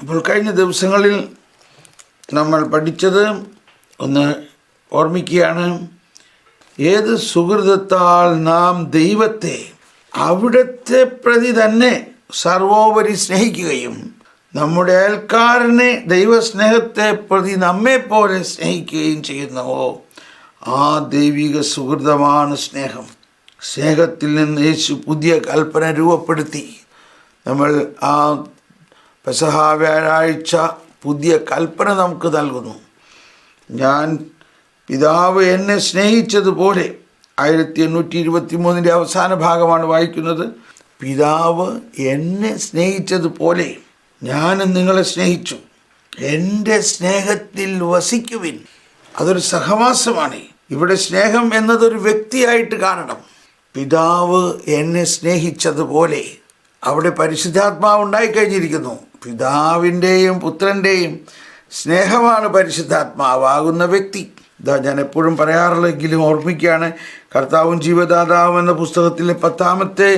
അപ്പോൾ കഴിഞ്ഞ ദിവസങ്ങളിൽ നമ്മൾ പഠിച്ചത് ഒന്ന് ഓർമ്മിക്കുകയാണ്. ഏത് സുഹൃതത്താൽ നാം ദൈവത്തെ അവിടുത്തെ പ്രതി തന്നെ സർവോപരി സ്നേഹിക്കുകയും നമ്മുടെ അയൽക്കാരനെ ദൈവസ്നേഹത്തെ പ്രതി നമ്മെപ്പോലെ സ്നേഹിക്കുകയും ചെയ്യുന്നുവോ, ആ ദൈവിക സുഹൃതമാണ് സ്നേഹം. സ്നേഹത്തിൽ നിന്ന് യേശു പുതിയ കൽപ്പന രൂപപ്പെടുത്തി. നമ്മൾ ആ പെസഹ വ്യാഴാഴ്ച പുതിയ കൽപ്പന നമുക്ക് നൽകുന്നു. ഞാൻ പിതാവ് എന്നെ സ്നേഹിച്ചതുപോലെ, 1823 അവസാന ഭാഗമാണ് വായിക്കുന്നത്. പിതാവ് എന്നെ സ്നേഹിച്ചതുപോലെ ഞാനും നിങ്ങളെ സ്നേഹിച്ചു, എൻ്റെ സ്നേഹത്തിൽ വസിക്കുവിൻ. അതൊരു സഹവാസമാണ്. ഇവിടെ സ്നേഹം എന്നതൊരു വ്യക്തിയായിട്ട് കാണണം. പിതാവ് എന്നെ സ്നേഹിച്ചതുപോലെ, അവിടെ പരിശുദ്ധാത്മാവ് ഉണ്ടായിക്കഴിഞ്ഞിരിക്കുന്നു. പിതാവിൻ്റെയും പുത്രൻ്റെയും സ്നേഹമാണ് പരിശുദ്ധാത്മാവാകുന്ന വ്യക്തി. ഇതാ ഞാൻ എപ്പോഴും പറയാറുള്ളെങ്കിലും ഓർമ്മിക്കുകയാണ്. കർത്താവും ജീവദാതാവും എന്ന പുസ്തകത്തിലെ 10ാമത്തെ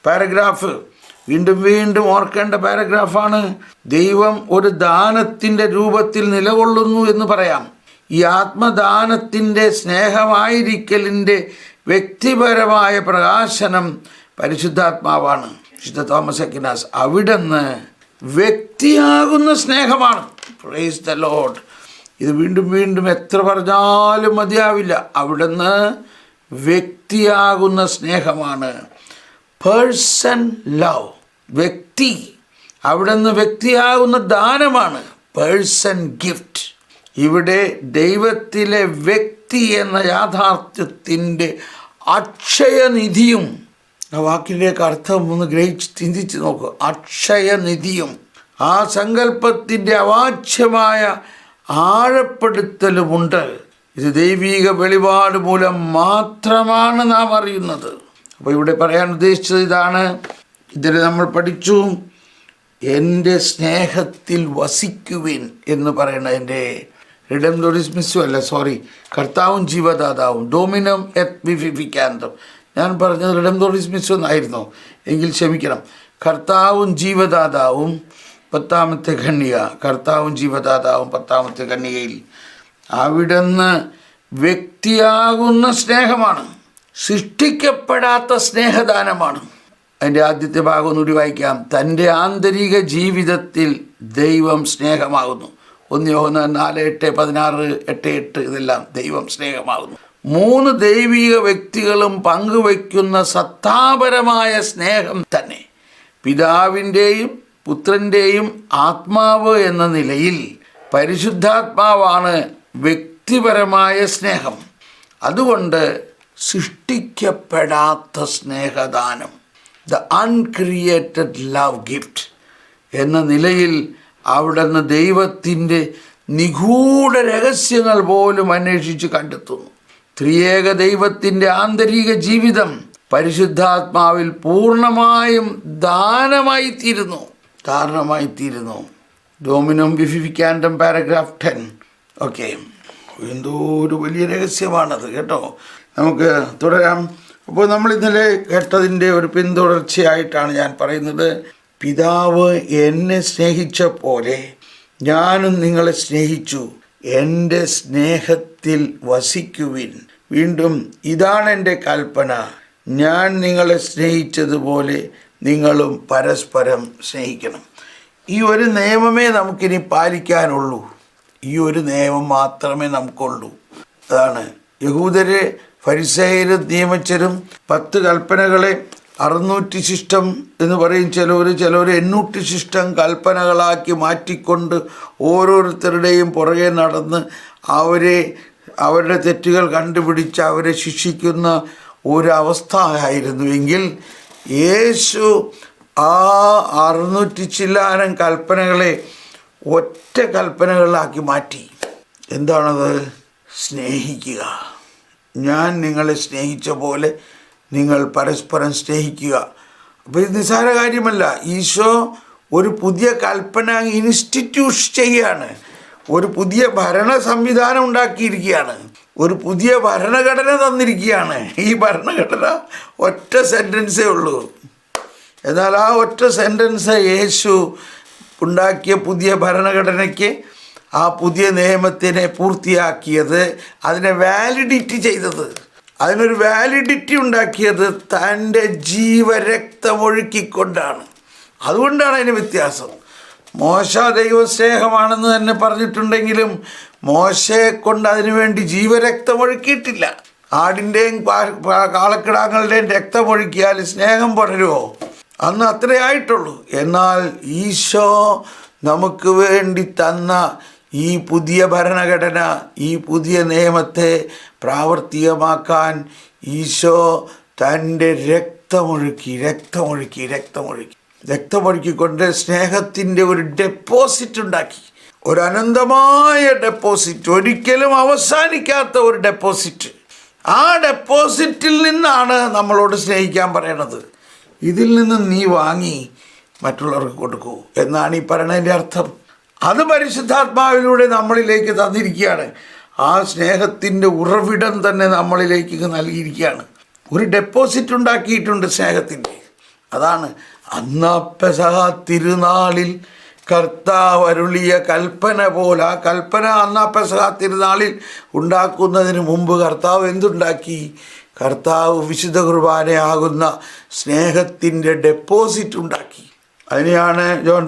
പാരഗ്രാഫ് വീണ്ടും വീണ്ടും ഓർക്കേണ്ട പാരഗ്രാഫാണ്. ദൈവം ഒരു ദാനത്തിൻ്റെ രൂപത്തിൽ നിലകൊള്ളുന്നു എന്ന് പറയാം. ഈ ആത്മദാനത്തിൻ്റെ സ്നേഹമായിരിക്കലിൻ്റെ വ്യക്തിപരമായ പ്രകാശനം പരിശുദ്ധാത്മാവാണ്. വിശുദ്ധ തോമസ് അക്വിനാസ് അവിടുന്ന് വ്യക്തിയാകുന്ന സ്നേഹമാണ്. Praise the Lord. ഇത് വീണ്ടും വീണ്ടും എത്ര പറഞ്ഞാലും മതിയാവില്ല. അവിടുന്ന് വ്യക്തിയാകുന്ന സ്നേഹമാണ്. പേഴ്സൺ ലവ്, വ്യക്തി. അവിടുന്ന് വ്യക്തിയാകുന്ന ദാനമാണ്, പേഴ്സൺ ഗിഫ്റ്റ്. ഇവിടെ ദൈവത്തിലെ വ്യക്തി എന്ന യാഥാർത്ഥ്യത്തിൻ്റെ അക്ഷയനിധിയും, ആ വാക്കിൻ്റെയൊക്കെ അർത്ഥം ഒന്ന് ഗ്രഹിച്ച് ചിന്തിച്ച് നോക്കുക. അക്ഷയനിധിയും ആ സങ്കല്പത്തിൻ്റെ അവാച്യമായ ആഴപ്പെടുത്തലുമുണ്ട്. ഇത് ദൈവിക വെളിപാട് മൂലം മാത്രമാണ് നാം അറിയുന്നത്. അപ്പോൾ ഇവിടെ പറയാൻ ഉദ്ദേശിച്ചത് ഇതാണ്. ഇതിൽ നമ്മൾ പഠിച്ചു, എൻ്റെ സ്നേഹത്തിൽ വസിക്കുവിൻ എന്ന് പറയണതിൻ്റെ റിഡംഡോറിസ്മിസും അല്ല, കർത്താവും ജീവദാതാവും, ഡോമിനം എത് വിവിഫിക്കാന്തം. ഞാൻ പറഞ്ഞത് റിഡംഡോറിസ്മിസും എന്നായിരുന്നു എങ്കിൽ ക്ഷമിക്കണം. കർത്താവും ജീവദാതാവും 10ാമത്തെ ഖണ്ഡിക, കർത്താവും ജീവദാതാവും 10ാമത്തെ ഖണ്ഡികയിൽ അവിടുന്ന് വ്യക്തിയാകുന്ന സ്നേഹമാണ്, സൃഷ്ടിക്കപ്പെടാത്ത സ്നേഹദാനമാണ്. അതിൻ്റെ ആദ്യത്തെ ഭാഗം ഒന്നുകൂടി വായിക്കാം. തൻ്റെ ആന്തരിക ജീവിതത്തിൽ ദൈവം സ്നേഹമാകുന്നു. 1 യോഹന്നാൻ 4:8, 16, 8:8 ഇതെല്ലാം ദൈവം സ്നേഹമാകുന്നു. 3 ദൈവിക വ്യക്തികളും പങ്കുവയ്ക്കുന്ന സത്താപരമായ സ്നേഹം തന്നെ. പിതാവിൻ്റെയും പുത്രൻ്റെയും ആത്മാവ് എന്ന നിലയിൽ പരിശുദ്ധാത്മാവാണ് വ്യക്തിപരമായ സ്നേഹം. അതുകൊണ്ട് സൃഷ്ടിക്കപ്പെടാത്ത സ്നേഹദാനം, ദ അൺക്രിയേറ്റഡ് ലവ് ഗിഫ്റ്റ് എന്ന നിലയിൽ അവിടുന്ന് ദൈവത്തിൻ്റെ നിഗൂഢ രഹസ്യങ്ങൾ പോലും അന്വേഷിച്ച് കണ്ടെത്തുന്നു. ത്രിയേക ദൈവത്തിൻ്റെ ആന്തരിക ജീവിതം പരിശുദ്ധാത്മാവിൽ പൂർണ്ണമായും ദാനമായിത്തീരുന്നു. ഡോമിനം വിവിഫിക്കാൻഡം പാരഗ്രാഫ് 10. ഓക്കെ, എന്തോ ഒരു വലിയ രഹസ്യമാണത് കേട്ടോ. നമുക്ക് തുടരാം. അപ്പോൾ നമ്മൾ ഇന്നലെ കേട്ടതിൻ്റെ ഒരു പിന്തുടർച്ചയായിട്ടാണ് ഞാൻ പറയുന്നത്. പിതാവ് എന്നെ സ്നേഹിച്ച പോലെ ഞാനും നിങ്ങളെ സ്നേഹിച്ചു, എൻ്റെ സ്നേഹത്തിൽ വസിക്കുവിൻ. വീണ്ടും ഇതാണ് എൻ്റെ കൽപ്പന, ഞാൻ നിങ്ങളെ സ്നേഹിച്ചതുപോലെ നിങ്ങളും പരസ്പരം സ്നേഹിക്കണം. ഈ ഒരു നിയമമേ നമുക്കിനി പാലിക്കാനുള്ളൂ. ഈ ഒരു നിയമം മാത്രമേ നമുക്കുള്ളൂ. അതാണ് യഹൂദരെ ഫരിസേയരും നിയമജ്ഞരും 10 കൽപ്പനകളെ 600 ശിഷ്ടം എന്ന് പറയും ചിലർ 800 ശിഷ്ടം കൽപ്പനകളാക്കി മാറ്റിക്കൊണ്ട് ഓരോരുത്തരുടെയും പുറകെ നടന്ന് അവരുടെ തെറ്റുകൾ കണ്ടുപിടിച്ച് അവരെ ശിക്ഷിക്കുന്ന ഒരവസ്ഥ ആയിരുന്നുവെങ്കിൽ യേശു ആ 600 ചില്ലാനം കൽപ്പനകളെ ഒറ്റ കൽപ്പനകളിലാക്കി മാറ്റി. എന്താണത്? സ്നേഹിക്കുക. ഞാൻ നിങ്ങളെ സ്നേഹിച്ച പോലെ നിങ്ങൾ പരസ്പരം സ്നേഹിക്കുക. അപ്പോൾ ഇത് നിസ്സാര കാര്യമല്ല. ഈശോ ഒരു പുതിയ കൽപ്പന ഇൻസ്റ്റിറ്റ്യൂട്ട് ചെയ്യുകയാണ്. ഒരു പുതിയ ഭരണ സംവിധാനം ഉണ്ടാക്കിയിരിക്കുകയാണ്. ഒരു പുതിയ ഭരണഘടന തന്നിരിക്കുകയാണ്. ഈ ഭരണഘടന ഒറ്റ സെൻറ്റൻസേ ഉള്ളൂ. എന്നാൽ ആ ഒറ്റ സെൻറ്റൻസ് യേശു ഉണ്ടാക്കിയ പുതിയ ഭരണഘടനയ്ക്ക്, ആ പുതിയ നിയമത്തിനെ പൂർത്തിയാക്കിയത്, അതിനെ വാലിഡിറ്റി ചെയ്തത്, അതിനൊരു വാലിഡിറ്റി ഉണ്ടാക്കിയത് തൻ്റെ ജീവരക്തമൊഴുക്കിക്കൊണ്ടാണ്. അതുകൊണ്ടാണ് അതിന് വ്യത്യാസം. മോശ ദൈവസ്നേഹമാണെന്ന് തന്നെ പറഞ്ഞിട്ടുണ്ടെങ്കിലും മോശയെ കൊണ്ട് അതിനുവേണ്ടി ജീവരക്തമൊഴുക്കിയിട്ടില്ല. ആടിൻ്റെയും കാളക്കിടാങ്ങളുടെയും രക്തമൊഴുക്കിയാൽ സ്നേഹം പടരുമോ? അന്ന് അത്രേ ആയിട്ടുള്ളൂ. എന്നാൽ ഈശോ നമുക്ക് വേണ്ടി തന്ന ഈ പുതിയ ഭരണഘടന, ഈ പുതിയ നിയമത്തെ പ്രാവർത്തികമാക്കാൻ ഈശോ തൻ്റെ രക്തമൊഴുക്കിക്കൊണ്ട് സ്നേഹത്തിൻ്റെ ഒരു ഡെപ്പോസിറ്റ് ഉണ്ടാക്കി. ഒരു അനന്തമായ ഡെപ്പോസിറ്റ്, ഒരിക്കലും അവസാനിക്കാത്ത ഒരു ഡെപ്പോസിറ്റ്. ആ ഡെപ്പോസിറ്റിൽ നിന്നാണ് നമ്മളോട് സ്നേഹിക്കാൻ പറയണത്. ഇതിൽ നിന്ന് നീ വാങ്ങി മറ്റുള്ളവർക്ക് കൊടുക്കൂ എന്നാണ് ഈ പറയണതിൻ്റെ അർത്ഥം. അത് പരിശുദ്ധാത്മാവിലൂടെ നമ്മളിലേക്ക് തന്നിരിക്കുകയാണ്. ആ സ്നേഹത്തിൻ്റെ ഉറവിടം തന്നെ നമ്മളിലേക്ക് നൽകിയിരിക്കുകയാണ്. ഒരു ഡെപ്പോസിറ്റ് ഉണ്ടാക്കിയിട്ടുണ്ട് സ്നേഹത്തിൻ്റെ. അതാണ് അന്നാ പെസഹ തിരുനാളിൽ കർത്താവ് അരുളിയ കൽപ്പന പോലെ. ആ കൽപ്പന അന്നാ പെസഹ തിരുനാളിൽ ഉണ്ടാക്കുന്നതിന് മുമ്പ് കർത്താവ് എന്തുണ്ടാക്കി? കർത്താവ് വിശുദ്ധ കുർബാനയാകുന്ന സ്നേഹത്തിൻ്റെ ഡെപ്പോസിറ്റ് ഉണ്ടാക്കി. അതിനെയാണ് ജോൺ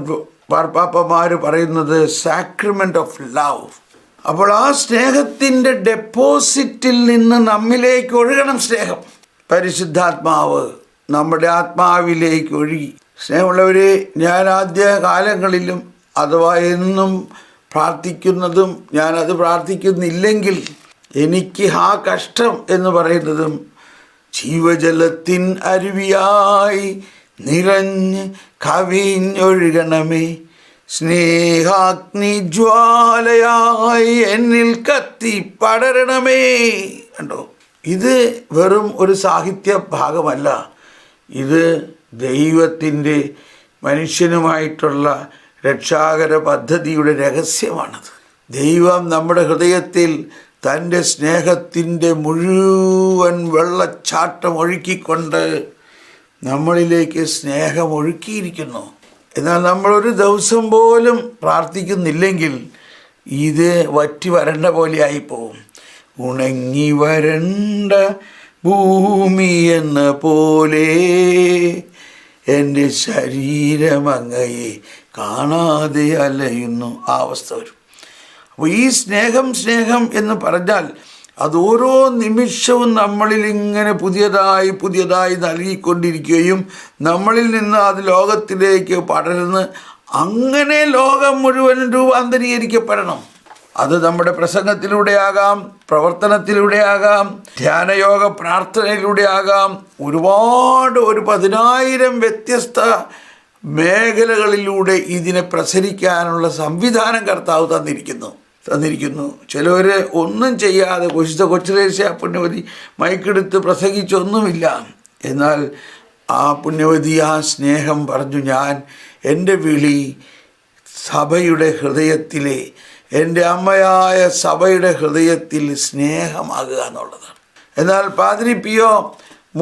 മാർപ്പാപ്പമാർ പറയുന്നത് സാക്രമെൻ്റ് ഓഫ് ലവ്. അപ്പോൾ ആ സ്നേഹത്തിൻ്റെ ഡെപ്പോസിറ്റിൽ നിന്ന് നമ്മിലേക്ക് ഒഴുകണം സ്നേഹം. പരിശുദ്ധാത്മാവ് നമ്മുടെ ആത്മാവിലേക്ക് ഒഴുകി. സ്നേഹമുള്ളവരെ, ഞാൻ ആദ്യ കാലങ്ങളിലും അഥവാ എന്നും പ്രാർത്ഥിക്കുന്നതും ഞാനത് പ്രാർത്ഥിക്കുന്നില്ലെങ്കിൽ എനിക്ക് ആ കഷ്ടം എന്ന് പറയുന്നതും ജീവജലത്തിൻ അരുവിയായി നിറഞ്ഞ് കവിഞ്ഞൊഴുകണമേ, സ്നേഹാഗ്നി ജ്വാലയായി എന്നിൽ കത്തി പടരണമേ. കണ്ടോ, ഇത് വെറും ഒരു സാഹിത്യ ഭാഗമല്ല. ഇത് ദൈവത്തിൻ്റെ മനുഷ്യനുമായിട്ടുള്ള രക്ഷാകര പദ്ധതിയുടെ രഹസ്യമാണത്. ദൈവം നമ്മുടെ ഹൃദയത്തിൽ തൻ്റെ സ്നേഹത്തിൻ്റെ മുഴുവൻ വെള്ളച്ചാട്ടം ഒഴുക്കിക്കൊണ്ട് നമ്മളിലേക്ക് സ്നേഹം ഒഴുക്കിയിരിക്കുന്നു. എന്നാൽ നമ്മളൊരു ദിവസം പോലും പ്രാർത്ഥിക്കുന്നില്ലെങ്കിൽ ഇത് വറ്റി വരണ്ട പോലെ ആയിപ്പോവും. ഉണങ്ങി വരണ്ട ഭൂമി എന്ന പോലെ എൻ്റെ ശരീരം അങ്ങയെ കാണാതെ അലയുന്നു. ആ അവസ്ഥ വരും. അപ്പോൾ ഈ സ്നേഹം എന്ന് പറഞ്ഞാൽ അത് ഓരോ നിമിഷവും നമ്മളിൽ ഇങ്ങനെ പുതിയതായി നൽകിക്കൊണ്ടിരിക്കുകയും നമ്മളിൽ നിന്ന് അത് ലോകത്തിലേക്ക് പടർന്ന് അങ്ങനെ ലോകം മുഴുവൻ രൂപാന്തരീകരിക്കപ്പെടണം. അത് നമ്മുടെ പ്രസംഗത്തിലൂടെയാകാം, പ്രവർത്തനത്തിലൂടെയാകാം, ധ്യാനയോഗ പ്രാർത്ഥനയിലൂടെയാകാം. ഒരു 10,000 വ്യത്യസ്ത മേഖലകളിലൂടെ ഇതിനെ പ്രസരിക്കാനുള്ള സംവിധാനം കർത്താവ് തന്നിരിക്കുന്നു. ചിലവർ ഒന്നും ചെയ്യാതെ കൊച്ചുരേശ്യ പുണ്യവതി മൈക്കെടുത്ത് പ്രസംഗിച്ചൊന്നുമില്ല. എന്നാൽ ആ പുണ്യവതി ആ സ്നേഹം പറഞ്ഞു, ഞാൻ എൻ്റെ വിളി സഭയുടെ ഹൃദയത്തിലെ, എൻ്റെ അമ്മയായ സഭയുടെ ഹൃദയത്തിൽ സ്നേഹമാകുക എന്നുള്ളതാണ്. എന്നാൽ പാദ്രി പിയോ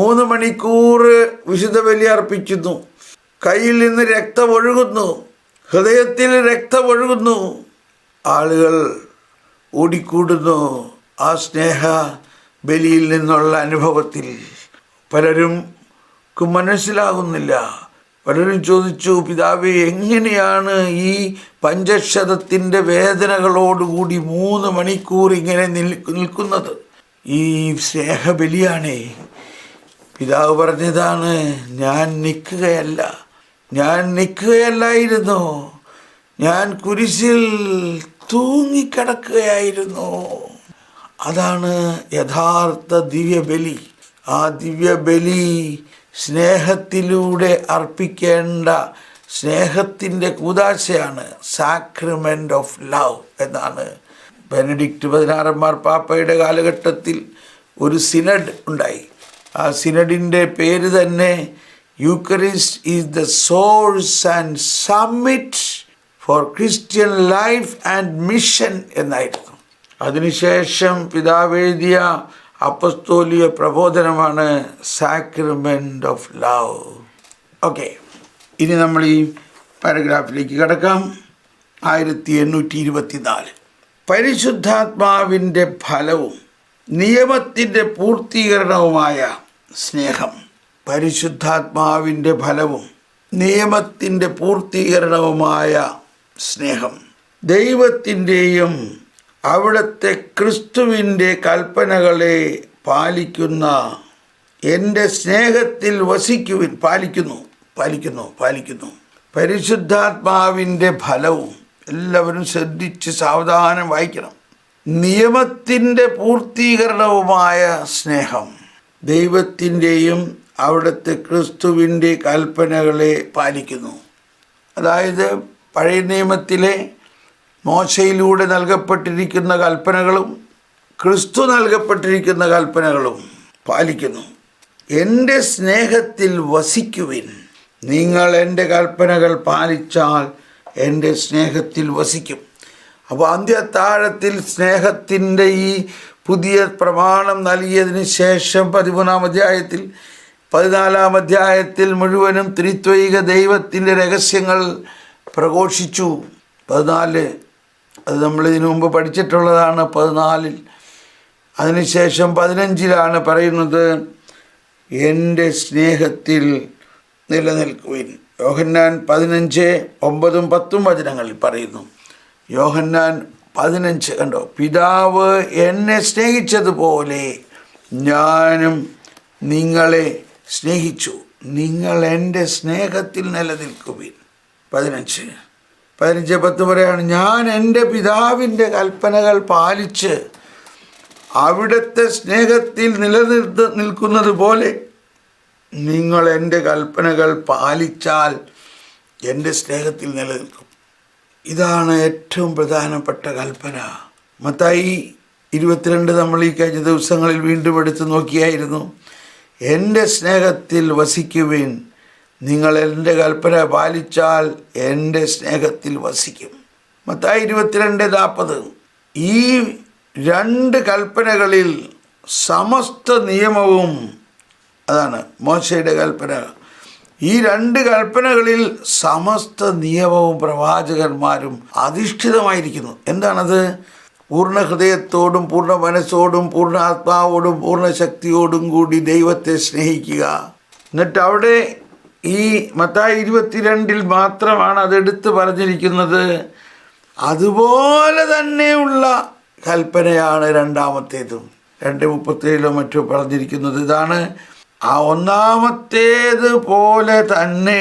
3 മണിക്കൂർ വിശുദ്ധ ബലി അർപ്പിക്കുന്നു. കയ്യിൽ നിന്ന് രക്തമൊഴുകുന്നു, ഹൃദയത്തിൽ രക്തമൊഴുകുന്നു, ആളുകൾ ഓടിക്കൂടുന്നു. ആ സ്നേഹ ബലിയിൽ നിന്നുള്ള അനുഭവത്തിൽ പലർക്കും മനസ്സിലാകുന്നില്ല. പലരും ചോദിച്ചു, പിതാവേ, എങ്ങനെയാണ് ഈ പഞ്ചക്ഷതത്തിൻ്റെ വേദനകളോടുകൂടി 3 മണിക്കൂർ ഇങ്ങനെ നിൽക്കുന്നത്? ഈ സ്നേഹബലിയാണേ. പിതാവ് പറഞ്ഞതാണ്, ഞാൻ നിൽക്കുകയല്ലായിരുന്നു, ഞാൻ കുരിശിൽ തൂങ്ങിക്കിടക്കുകയായിരുന്നു. അതാണ് യഥാർത്ഥ ദിവ്യബലി. ആ ദിവ്യബലി സ്നേഹത്തിലൂടെ അർപ്പിക്കേണ്ട സ്നേഹത്തിൻ്റെ കൂദാശയാണ്. സാക്രമെൻ്റ് ഓഫ് ലവ് എന്നാണ്. ബെനഡിക്റ്റ് 16 മാർപ്പാപ്പയുടെ കാലഘട്ടത്തിൽ ഒരു സിനഡ് ഉണ്ടായി. ആ സിനഡിൻ്റെ പേര് തന്നെ Eucharist is the source and summit for Christian life and mission എന്നായിരുന്നു. അതിനുശേഷം പിതാവ് എഴുതിയ അപ്പസ്തോലിക പ്രബോധനമാണ് സാക്രമെൻ്റ് ഓഫ് ലവ്. ഓക്കെ, ഇനി നമ്മൾ ഈ പാരഗ്രാഫിലേക്ക് കടക്കാം. 1824. പരിശുദ്ധാത്മാവിൻ്റെ ഫലവും നിയമത്തിൻ്റെ പൂർത്തീകരണവുമായ സ്നേഹം. പരിശുദ്ധാത്മാവിൻ്റെ ഫലവും നിയമത്തിൻ്റെ പൂർത്തീകരണവുമായ സ്നേഹം. ദൈവത്തിൻ്റെയും അവിടുത്തെ ക്രിസ്തുവിൻ്റെ കൽപ്പനകളെ പാലിക്കുന്ന എൻ്റെ സ്നേഹത്തിൽ വസിക്കുവിൻ. പാലിക്കുന്നു. പരിശുദ്ധാത്മാവിൻ്റെ ഫലവും എല്ലാവരും ശ്രദ്ധിച്ച് സാവധാനം വായിക്കണം. നിയമത്തിൻ്റെ പൂർത്തീകരണവുമായ സ്നേഹം. ദൈവത്തിൻ്റെയും അവിടുത്തെ ക്രിസ്തുവിൻ്റെ കൽപ്പനകളെ പാലിക്കുന്നു. അതായത് പഴയ നിയമത്തിലെ മോശയിലൂടെ നൽകപ്പെട്ടിരിക്കുന്ന കൽപ്പനകളും ക്രിസ്തു നൽകപ്പെട്ടിരിക്കുന്ന കൽപ്പനകളും പാലിക്കുന്നു. എൻ്റെ സ്നേഹത്തിൽ വസിക്കുവിൻ. നിങ്ങൾ എൻ്റെ കൽപ്പനകൾ പാലിച്ചാൽ എൻ്റെ സ്നേഹത്തിൽ വസിക്കും. അപ്പോൾ അന്ത്യത്താഴത്തിൽ സ്നേഹത്തിൻ്റെ ഈ പുതിയ പ്രമാണം നൽകിയതിന് ശേഷം 13-ാം അധ്യായത്തിൽ 14-ാം അധ്യായത്തിൽ മുഴുവനും ത്രിത്വൈക ദൈവത്തിൻ്റെ രഹസ്യങ്ങൾ പ്രഘോഷിച്ചു. 14 അത് നമ്മളിതിനു മുമ്പ് പഠിച്ചിട്ടുള്ളതാണ്. 14 അതിനുശേഷം 15 പറയുന്നത് എൻ്റെ സ്നേഹത്തിൽ നിലനിൽക്കുവിൻ. യോഹന്നാൻ 15:9-10 വചനങ്ങളിൽ പറയുന്നു. യോഹന്നാൻ 15 കണ്ടോ, പിതാവ് എന്നെ സ്നേഹിച്ചതുപോലെ ഞാനും നിങ്ങളെ സ്നേഹിച്ചു, നിങ്ങൾ എൻ്റെ സ്നേഹത്തിൽ നിലനിൽക്കുവിൻ. 15:10 പറയാണ്, ഞാൻ എൻ്റെ പിതാവിൻ്റെ കൽപ്പനകൾ പാലിച്ച് അവിടുത്തെ സ്നേഹത്തിൽ നിൽക്കുന്നത് പോലെ നിങ്ങൾ എൻ്റെ കൽപ്പനകൾ പാലിച്ചാൽ എൻ്റെ സ്നേഹത്തിൽ നിലനിൽക്കും. ഇതാണ് ഏറ്റവും പ്രധാനപ്പെട്ട കൽപ്പന. മത്തായി 22 നമ്മൾ ഈ കഴിഞ്ഞ ദിവസങ്ങളിൽ വീണ്ടും എടുത്തു നോക്കിയായിരുന്നു. എൻ്റെ സ്നേഹത്തിൽ വസിക്കുവിൻ, നിങ്ങൾ എൻ്റെ കൽപ്പന പാലിച്ചാൽ എൻ്റെ സ്നേഹത്തിൽ വസിക്കും. മത്തായി 22:40. ഈ 2 കൽപ്പനകളിൽ സമസ്ത നിയമവും, അതാണ് മോശയുടെ കൽപ്പന, ഈ 2 കൽപ്പനകളിൽ സമസ്ത നിയമവും പ്രവാചകന്മാരും അധിഷ്ഠിതമായിരിക്കുന്നു. എന്താണത്? പൂർണ്ണ ഹൃദയത്തോടും പൂർണ്ണ മനസ്സോടും പൂർണ്ണ ആത്മാവോടും പൂർണ്ണ ശക്തിയോടും കൂടി ദൈവത്തെ സ്നേഹിക്കുക. എന്നിട്ട് അവിടെ ഈ മത്തായി 22 മാത്രമാണ് അതെടുത്ത് പറഞ്ഞിരിക്കുന്നത്. അതുപോലെ തന്നെയുള്ള കൽപ്പനയാണ് രണ്ടാമത്തേതും. 2:37 മറ്റോ പറഞ്ഞിരിക്കുന്നത് ഇതാണ്. ആ ഒന്നാമത്തേത് പോലെ തന്നെ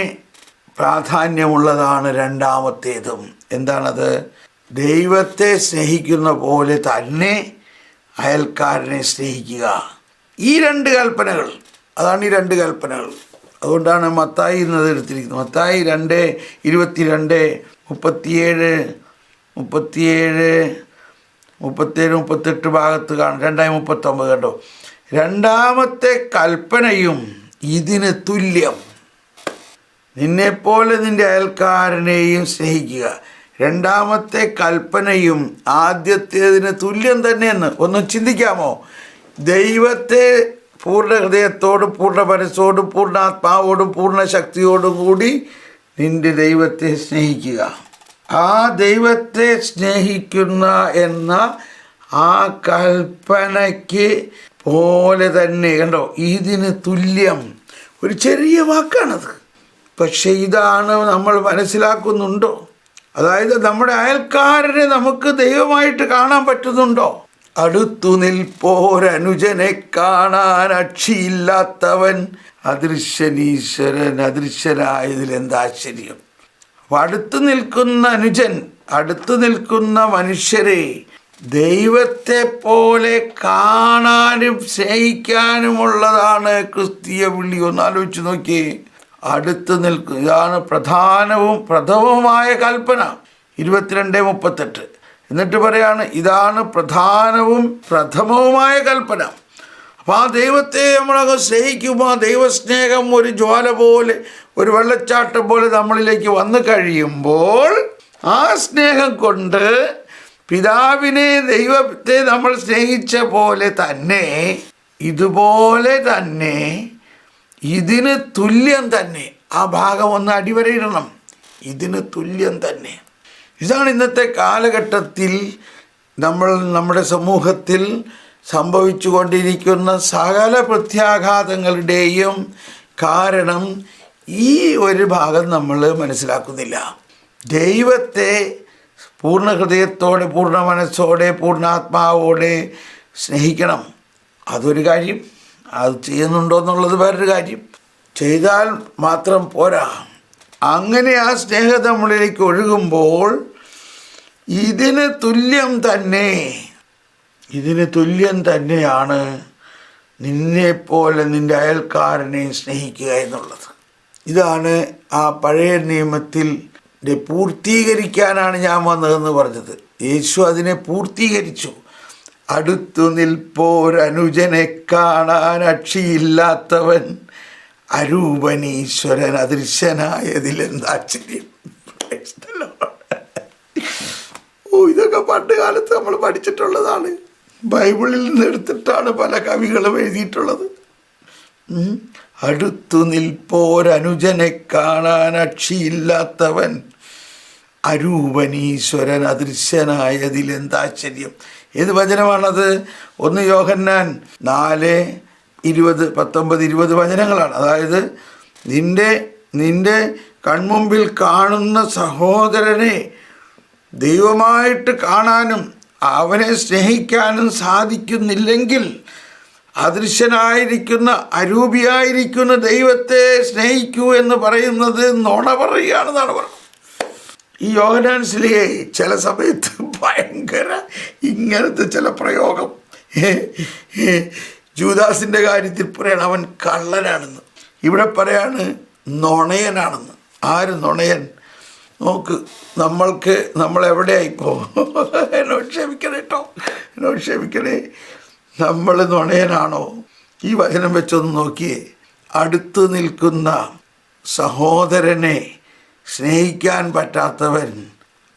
പ്രാധാന്യമുള്ളതാണ് രണ്ടാമത്തേതും. എന്താണത്? ദൈവത്തെ സ്നേഹിക്കുന്ന പോലെ തന്നെ അയൽക്കാരനെ സ്നേഹിക്കുക. ഈ 2 കൽപ്പനകൾ, അതാണ് ഈ 2 കൽപ്പനകൾ. അതുകൊണ്ടാണ് മത്തായി എന്നത് എടുത്തിരിക്കുന്നത്. മത്തായി 2:22, 37, 38 ഭാഗത്ത് കാണും. 2:39 കണ്ടോ. രണ്ടാമത്തെ കൽപ്പനയും ഇതിന് തുല്യം, നിന്നെപ്പോലെ നിൻ്റെ അയൽക്കാരനെയും സ്നേഹിക്കുക. രണ്ടാമത്തെ കൽപ്പനയും ആദ്യത്തേതിന് തുല്യം തന്നെയെന്ന് ഒന്ന് ചിന്തിക്കാമോ? ദൈവത്തെ പൂർണ്ണ ഹൃദയത്തോടും പൂർണ്ണ മനസ്സോടും പൂർണ്ണ ആത്മാവോടും പൂർണ്ണ ശക്തിയോടും കൂടി നിൻ്റെ ദൈവത്തെ സ്നേഹിക്കുക. ആ ദൈവത്തെ സ്നേഹിക്കുന്ന എന്ന ആ കൽപ്പനയ്ക്ക് പോലെ തന്നെ കണ്ടോ, ഇതിന് തുല്യം. ഒരു ചെറിയ വാക്കാണത്, പക്ഷെ ഇതാണ് നമ്മൾ മനസ്സിലാക്കുന്നുണ്ടോ? അതായത് നമ്മുടെ അയൽക്കാരനെ നമുക്ക് ദൈവമായിട്ട് കാണാൻ പറ്റുന്നുണ്ടോ? അടുത്തു നിൽപ്പോരനുജനെ കാണാൻ അക്ഷിയില്ലാത്തവൻ അദൃശ്യനീശ്വരൻ, അദൃശ്യനായതിലെന്താശ്ചര്യം. അപ്പം അടുത്ത് നിൽക്കുന്ന അനുജൻ, അടുത്ത് നിൽക്കുന്ന മനുഷ്യരെ ദൈവത്തെ പോലെ കാണാനും സ്നേഹിക്കാനുമുള്ളതാണ് ക്രിസ്തീയ വിളി. ഒന്ന് ആലോചിച്ച് നോക്കിയേ. അടുത്ത് നിൽക്കും, ഇതാണ് പ്രഥമവുമായ കൽപ്പന. 22:38. എന്നിട്ട് പറയാണ്, ഇതാണ് പ്രഥമവുമായ കൽപ്പന. അപ്പം ആ ദൈവത്തെ നമ്മളൊക്കെ സ്നേഹിക്കുമ്പോൾ ആ ദൈവസ്നേഹം ഒരു ജ്വാല പോലെ, ഒരു വെള്ളച്ചാട്ടം പോലെ നമ്മളിലേക്ക് വന്നു കഴിയുമ്പോൾ ആ സ്നേഹം കൊണ്ട് പിതാവിനെ, ദൈവത്തെ നമ്മൾ സ്നേഹിച്ച പോലെ തന്നെ ഇതുപോലെ തന്നെ ഇതിന് തുല്യം തന്നെ. ആ ഭാഗം ഒന്ന് അടിവരയിടണം. ഇതിന് തുല്യം തന്നെ. ഇതാണ് ഇന്നത്തെ കാലഘട്ടത്തിൽ നമ്മുടെ സമൂഹത്തിൽ സംഭവിച്ചു കൊണ്ടിരിക്കുന്ന സകല പ്രത്യാഘാതങ്ങളുടെയും കാരണം. ഈ ഒരു ഭാഗം നമ്മൾ മനസ്സിലാക്കുന്നില്ല. ദൈവത്തെ പൂർണ്ണ ഹൃദയത്തോടെ, പൂർണ്ണ മനസ്സോടെ, പൂർണ്ണാത്മാവോടെ സ്നേഹിക്കണം. അതൊരു കാര്യം. അത് ചെയ്യുന്നുണ്ടോ എന്നുള്ളത് വേറൊരു കാര്യം. ചെയ്താൽ മാത്രം പോരാ. അങ്ങനെ ആ സ്നേഹം നമ്മളിലേക്ക് ഒഴുകുമ്പോൾ ഇതിന് തുല്യം തന്നെയാണ് നിന്നെപ്പോലെ നിൻ്റെ അയൽക്കാരനെ സ്നേഹിക്കുക എന്നുള്ളത്. ഇതാണ് ആ പഴയ നിയമത്തിൽ പൂർത്തീകരിക്കാനാണ് ഞാൻ വന്നതെന്ന് പറഞ്ഞത്. യേശു അതിനെ പൂർത്തീകരിച്ചു. അടുത്തു നിൽപ്പോരനുജനെ കാണാൻ അക്ഷിയില്ലാത്തവൻ അരൂപനീശ്വരൻ അദൃശ്യനായതിലെന്താശ്ചര്യം. ഇതൊക്കെ പണ്ട് കാലത്ത് നമ്മൾ പഠിച്ചിട്ടുള്ളതാണ്. ബൈബിളിൽ നിന്ന് എടുത്തിട്ടാണ് പല കവികളും എഴുതിയിട്ടുള്ളത്. അടുത്തു നിൽപ്പോരനുജനെ കാണാൻ അക്ഷിയില്ലാത്തവൻ അരൂപനീശ്വരൻ അദൃശ്യനായതിലെന്താശ്ചര്യം. ഏത് വചനമാണത്? 1 യോഹന്നാൻ 4:19 വചനങ്ങളാണ്. അതായത് നിന്റെ കൺമുമ്പിൽ കാണുന്ന സഹോദരനെ ദൈവമായിട്ട് കാണാനും അവനെ സ്നേഹിക്കാനും സാധിക്കുന്നില്ലെങ്കിൽ അദൃശ്യനായിരിക്കുന്ന അരൂപിയായിരിക്കുന്ന ദൈവത്തെ സ്നേഹിക്കൂ എന്ന് പറയുന്നത് നുണ പറയുകയാണെന്നാണ് പറയുന്നത്. ഈ യോഹന്നാൻ ശ്ലീഹ ചില സമയത്ത് ഭയങ്കര ഇങ്ങനത്തെ ചില പ്രയോഗം ജൂദാസിൻ്റെ കാര്യത്തിൽ പറയാണ് അവൻ കള്ളനാണെന്ന്. ഇവിടെ പറയാണ് നുണയനാണെന്ന്. ആര് നുണയൻ? നോക്ക്, നമ്മളെവിടെയായിപ്പോ? എന്നോട് ക്ഷമിക്കണേ. നമ്മൾ നുണയനാണോ? ഈ വചനം വെച്ചൊന്ന് നോക്കിയേ. അടുത്ത് നിൽക്കുന്ന സഹോദരനെ സ്നേഹിക്കാൻ പറ്റാത്തവൻ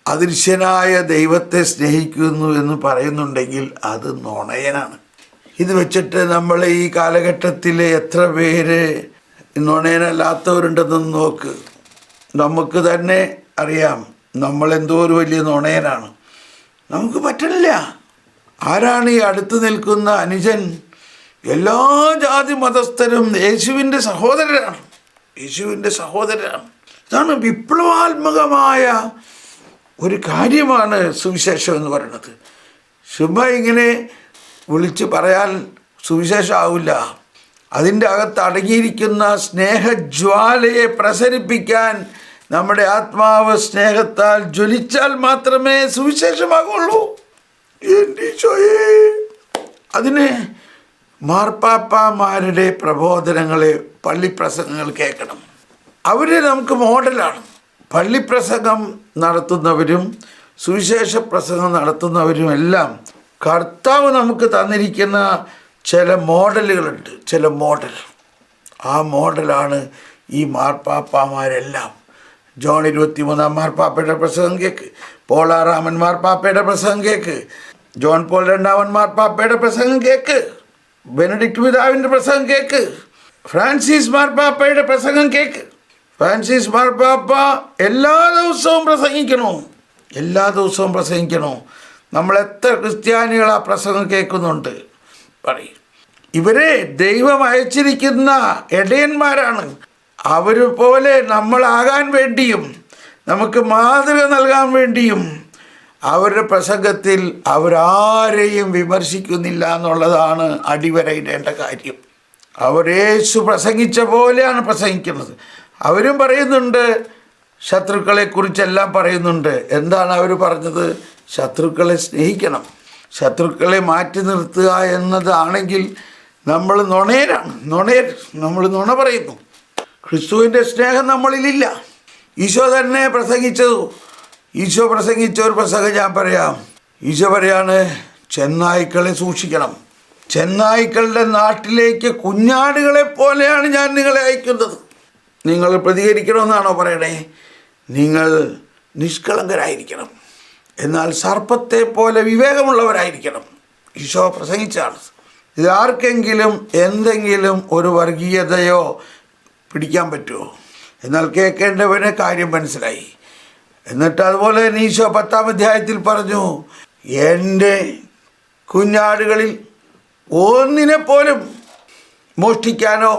അദൃശ്യനായ ദൈവത്തെ സ്നേഹിക്കുന്നു എന്ന് പറയുന്നുണ്ടെങ്കിൽ അത് നുണയനാണ്. ഇത് വെച്ചിട്ട് നമ്മൾ ഈ കാലഘട്ടത്തിൽ എത്ര പേര് നുണയനല്ലാത്തവരുണ്ടെന്ന് നോക്ക്. നമുക്ക് തന്നെ അറിയാം നമ്മളെന്തോ ഒരു വലിയ നുണയനാണ്. നമുക്ക് പറ്റില്ല. ആരാണ് ഈ അടുത്ത് നിൽക്കുന്ന അനുജൻ? എല്ലാ ജാതി മതസ്ഥരും യേശുവിൻ്റെ സഹോദരരാണ്. ഇതാണ് വിപ്ലവാത്മകമായ ഒരു കാര്യമാണ് സുവിശേഷം എന്ന് പറയുന്നത്. ശുഭ ഇങ്ങനെ വിളിച്ച് പറയാൻ സുവിശേഷം ആവില്ല. അതിൻ്റെ അകത്ത് അടങ്ങിയിരിക്കുന്ന സ്നേഹജ്വാലയെ പ്രസരിപ്പിക്കാൻ നമ്മുടെ ആത്മാവ് സ്നേഹത്താൽ ജ്വലിച്ചാൽ മാത്രമേ സുവിശേഷമാകുള്ളൂ. അതിന് മാർപ്പാപ്പാമാരുടെ പ്രബോധനങ്ങളെ, പള്ളിപ്രസംഗങ്ങൾ കേൾക്കണം. അവർ നമുക്ക് മോഡലാണ്. പള്ളിപ്രസംഗം നടത്തുന്നവരും സുവിശേഷ പ്രസംഗം നടത്തുന്നവരും എല്ലാം കർത്താവ് നമുക്ക് തന്നിരിക്കുന്ന ചില മോഡലുകളുണ്ട്. ആ മോഡലാണ് ഈ മാർപ്പാപ്പാമാരെല്ലാം. ജോൺ 23 മാർപ്പാപ്പയുടെ പ്രസംഗം കേൾക്ക്, പോൾ 6 മാർപ്പാപ്പയുടെ പ്രസംഗം കേൾക്ക്, ജോൺ പോൾ 2 മാർപ്പാപ്പയുടെ പ്രസംഗം കേൾക്ക്, ബെനഡിക്റ്റ് പിതാവിൻ്റെ പ്രസംഗം കേൾക്ക്, ഫ്രാൻസിസ് മാർപ്പാപ്പയുടെ പ്രസംഗം കേൾക്ക്. ഫ്രാൻസിസ് മാർപ്പാപ്പ എല്ലാ ദിവസവും പ്രസംഗിക്കണോ? നമ്മളെത്ര ക്രിസ്ത്യാനികൾ ആ പ്രസംഗം കേൾക്കുന്നുണ്ട് പറയും. ഇവരെ ദൈവം അയച്ചിരിക്കുന്ന ഇടയന്മാരാണ്. അവർ പോലെ നമ്മളാകാൻ വേണ്ടിയും നമുക്ക് മാതൃക നൽകാൻ വേണ്ടിയും അവരുടെ പ്രസംഗത്തിൽ അവരാരെയും വിമർശിക്കുന്നില്ല എന്നുള്ളതാണ് അടിവരയിടേണ്ട കാര്യം. അവർ യേശു പ്രസംഗിച്ച പോലെയാണ് പ്രസംഗിക്കുന്നത്. അവരും പറയുന്നുണ്ട്, ശത്രുക്കളെക്കുറിച്ചെല്ലാം പറയുന്നുണ്ട്. എന്താണ് അവർ പറഞ്ഞത്? ശത്രുക്കളെ സ്നേഹിക്കണം, ശത്രുക്കളെ മാറ്റി നിർത്തുക എന്നതാണെങ്കിൽ നമ്മൾ നമ്മൾ നുണ പറയുന്നു. ക്രിസ്തുവിൻ്റെ സ്നേഹം നമ്മളിലില്ല. ഈശോ തന്നെ ഈശോ പ്രസംഗിച്ച ഒരു പ്രസംഗം ഞാൻ പറയാം. ഈശോ പറയാണ്, ചെന്നായ്ക്കളെ സൂക്ഷിക്കണം. ചെന്നായ്ക്കളുടെ നാട്ടിലേക്ക് കുഞ്ഞാടുകളെ പോലെയാണ് ഞാൻ നിങ്ങളെ അയക്കുന്നത്. നിങ്ങൾ പ്രതികരിക്കണമെന്നാണോ പറയണേ? നിങ്ങൾ നിഷ്കളങ്കരായിരിക്കണം, എന്നാൽ സർപ്പത്തെ പോലെ വിവേകമുള്ളവരായിരിക്കണം. ഈശോ പ്രസംഗിച്ചാണ്. ഇതാർക്കെങ്കിലും എന്തെങ്കിലും ഒരു വർഗീയതയോ പിടിക്കാൻ പറ്റുമോ? എന്നാൽ കേൾക്കേണ്ടവന് കാര്യം മനസ്സിലായി. എന്നിട്ട് അതുപോലെ തന്നെ ഈശോ 10-ാം അധ്യായത്തിൽ പറഞ്ഞു, എൻ്റെ കുഞ്ഞാടുകളിൽ ഒന്നിനെപ്പോലും മോഷ്ടിക്കാനോ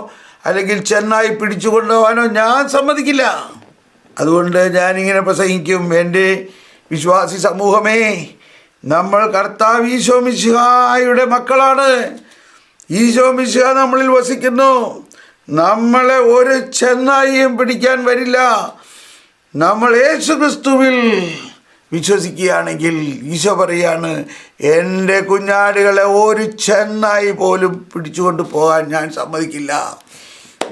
അല്ലെങ്കിൽ ചെന്നായി പിടിച്ചു കൊണ്ടുപോകാനോ ഞാൻ സമ്മതിക്കില്ല. അതുകൊണ്ട് ഞാനിങ്ങനെ പ്രസംഗിക്കും, എൻ്റെ വിശ്വാസി സമൂഹമേ, നമ്മൾ കർത്താവ് ഈശോ മിശിഹായുടെ മക്കളാണ്. ഈശോ മിശിഹ നമ്മളിൽ വസിക്കുന്നു. നമ്മളെ ഒരു ചെന്നായിയും പിടിക്കാൻ വരില്ല. നമ്മൾ യേശു ക്രിസ്തുവിൽ വിശ്വസിക്കുകയാണെങ്കിൽ ഈശോ പറയാണ്, എൻ്റെ കുഞ്ഞാടുകളെ ഒരു ചെന്നായി പോലും പിടിച്ചുകൊണ്ട് പോകാൻ ഞാൻ സമ്മതിക്കില്ല.